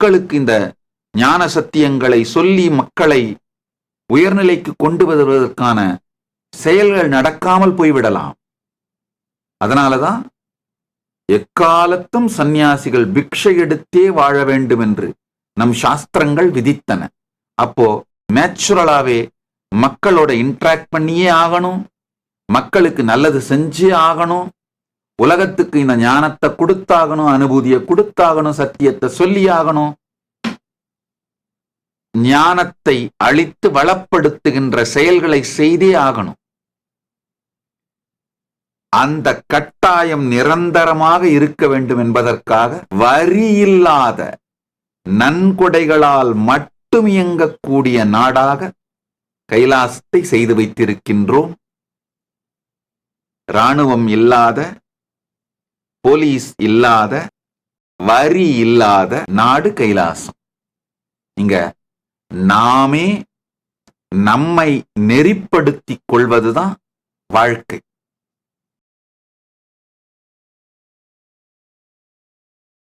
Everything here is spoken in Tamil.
மக்களுக்கு இந்த ஞான சத்தியங்களை சொல்லி மக்களை உயர்நிலைக்கு கொண்டு வருவதற்கான செயல்கள் நடக்காமல் போய்விடலாம். அதனாலதான் எக்காலத்தும் சந்நியாசிகள் பிக்ஷை எடுத்தே வாழ வேண்டும் என்று நம் சாஸ்திரங்கள் விதித்தன. அப்போ நேச்சுரலாவே மக்களோட இன்டராக்ட் பண்ணியே ஆகணும், மக்களுக்கு நல்லது செஞ்சே ஆகணும், உலகத்துக்கு இந்த ஞானத்தை கொடுத்தாகணும், அனுபூதியை கொடுத்தாகணும், சத்தியத்தை சொல்லி ஆகணும். ஞானத்தை அளித்து வளப்படுத்துகின்ற செயல்களை செய்தே ஆகணும். அந்த கட்டாயம் நிரந்தரமாக இருக்க வேண்டும் என்பதற்காக வரியில்லாத நன்கொடைகளால் மட்டும் இயங்கக்கூடிய நாடாக கைலாசத்தை செய்து வைத்திருக்கின்றோம். இராணுவம் இல்லாத, போலீஸ் இல்லாத, வரி இல்லாத நாடு கைலாசம். இங்க நாமே நம்மை நெறிப்படுத்திக் கொள்வதுதான் வாழ்க்கை.